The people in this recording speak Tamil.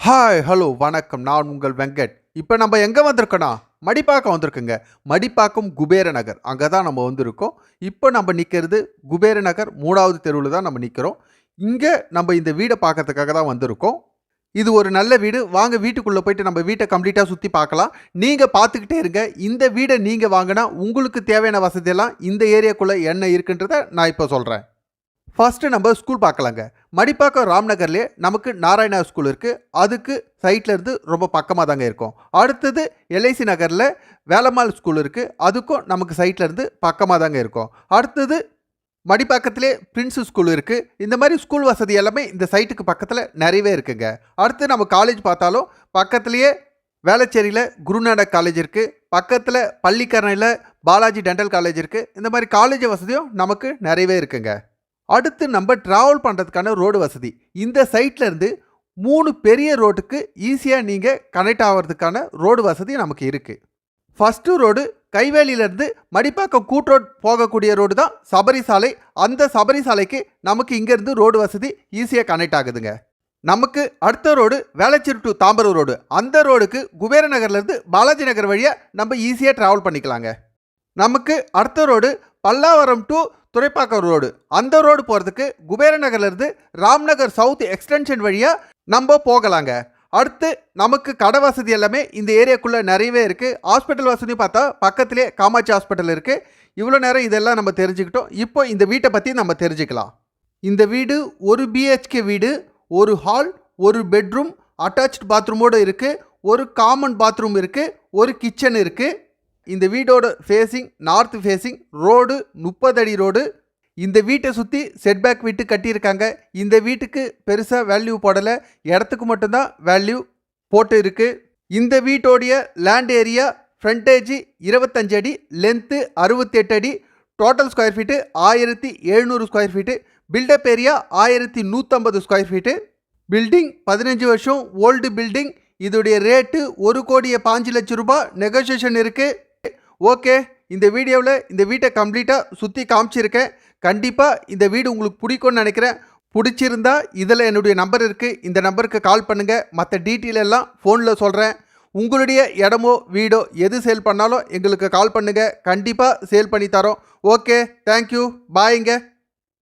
ஹாய் ஹலோ வணக்கம். நான் உங்கள் வெங்கட். இப்போ நம்ம எங்கே வந்திருக்கோன்னா மடிப்பாக்கம் வந்திருக்குங்க. மடிப்பாக்கம் குபேர நகர் அங்கே தான் நம்ம வந்திருக்கோம். இப்போ நம்ம நிற்கிறது குபேர நகர் 3வது தெருவில் தான் நம்ம நிற்கிறோம். இங்கே நம்ம இந்த வீடை பார்க்கறதுக்காக தான் வந்திருக்கோம். இது ஒரு நல்ல வீடு. வாங்க வீட்டுக்குள்ளே போயிட்டு நம்ம வீட்டை கம்ப்ளீட்டாக சுற்றி பார்க்கலாம். நீங்கள் பார்த்துக்கிட்டே இருங்க. இந்த வீடை நீங்கள் வாங்கினா உங்களுக்கு தேவையான வசதியெல்லாம் இந்த ஏரியாக்குள்ளே என்ன இருக்குன்றதை நான் இப்போ சொல்கிறேன். ஃபஸ்ட்டு நம்ம ஸ்கூல் பார்க்கலாங்க. மடிப்பாக்கம் ராம்நகர்லேயே நமக்கு நாராயணா ஸ்கூல் இருக்குது. அதுக்கு சைட்டில் இருந்து ரொம்ப பக்கமாக தாங்க இருக்கும். அடுத்தது எல்ஐசி நகரில் வேலம்மாள் ஸ்கூல் இருக்குது. அதுக்கும் நமக்கு சைட்டில் இருந்து பக்கமாக தாங்க இருக்கும். அடுத்தது மடிப்பாக்கத்திலே பிரின்ஸ் ஸ்கூல் இருக்குது. இந்த மாதிரி ஸ்கூல் வசதி எல்லாமே இந்த சைட்டுக்கு பக்கத்தில் நிறையவே இருக்குங்க. அடுத்து நம்ம காலேஜ் பார்த்தாலும் பக்கத்துலேயே வேளச்சேரியில் குருநானக் காலேஜ் இருக்குது. பக்கத்தில் பள்ளிக்கரணையில் பாலாஜி டென்டல் காலேஜ் இருக்குது. இந்த மாதிரி காலேஜ் வசதியும் நமக்கு நிறையவே இருக்குங்க. அடுத்து நம்ம ட்ராவல் பண்ணுறதுக்கான ரோடு வசதி. இந்த சைட்டில் இருந்து 3 பெரிய ரோட்டுக்கு ஈஸியாக நீங்கள் கனெக்ட் ஆகிறதுக்கான ரோடு வசதி நமக்கு இருக்குது. ஃபஸ்ட்டு ரோடு கைவேலியிலேருந்து மடிப்பாக்கம் கூட்ரோட் போகக்கூடிய ரோடு தான் சபரி சாலை. அந்த சபரி சாலைக்கு நமக்கு இங்கேருந்து ரோடு வசதி ஈஸியாக கனெக்ட் ஆகுதுங்க. நமக்கு அடுத்த road Velachery to Tambaram road. அந்த ரோடுக்கு குபேர நகர்லேருந்து பாலாஜி நகர் வழியாக நம்ம ஈஸியாக ட்ராவல் பண்ணிக்கலாங்க. நமக்கு அடுத்த road Pallavaram to Thoraipakkam road. அந்த ரோடு போகிறதுக்கு குபேர நகர்லேருந்து ராம்நகர் சவுத் எக்ஸ்டென்ஷன் வழியாக நம்ம போகலாங்க. அடுத்து நமக்கு கடை வசதி எல்லாமே இந்த ஏரியாக்குள்ளே நிறையவே இருக்குது. ஹாஸ்பிட்டல் வசதி பார்த்தா பக்கத்திலே காமாட்சி ஹாஸ்பிட்டல் இருக்குது. இவ்வளோ நேரம் இதெல்லாம் நம்ம தெரிஞ்சுக்கிட்டோம். இப்போ இந்த வீட்டை பற்றி நம்ம தெரிஞ்சுக்கலாம். இந்த வீடு ஒரு பிஹெச்கே வீடு. ஒரு ஹால், ஒரு பெட்ரூம், அட்டாச்ட் பாத்ரூமோடு இருக்குது. ஒரு காமன் பாத்ரூம் இருக்குது. ஒரு கிச்சன் இருக்குது. இந்த வீடோட ஃபேஸிங் நார்த் ஃபேஸிங். ரோடு 30 அடி ரோடு. இந்த வீட்டை சுற்றி செட்பேக் விட்டு கட்டியிருக்காங்க. இந்த வீட்டுக்கு பெருசாக வேல்யூ போடலை. இடத்துக்கு மட்டும்தான் வேல்யூ போட்டு இருக்குது. இந்த வீட்டோடைய லேண்ட் ஏரியா ஃப்ரண்டேஜ் 25 அடி, லென்த்து 68 அடி, total square feet 1700 square feet, build up area 1150 square feet. Building 15 வருஷம் ஓல்டு பில்டிங். இதோடைய ரேட்டு 1,05,00,000 ரூபாய். நெகோசியேஷன் இருக்குது. ஓகே, இந்த வீடியோவில் இந்த வீட்டை கம்ப்ளீட்டாக சுற்றி காமிச்சிருக்கேன். கண்டிப்பாக இந்த வீடு உங்களுக்கு பிடிக்கும்னு நினைக்கிறேன். பிடிச்சிருந்தா இதில் என்னுடைய நம்பர் இருக்குது. இந்த நம்பருக்கு கால் பண்ணுங்கள். மற்ற டீட்டெயில் எல்லாம் ஃபோனில் சொல்கிறேன். உங்களுடைய இடமோ வீடோ எது சேல் பண்ணாலும் எங்களுக்கு கால் பண்ணுங்கள். கண்டிப்பாக சேல் பண்ணி தரோம். ஓகே, தேங்க்யூ, பாய்ங்க.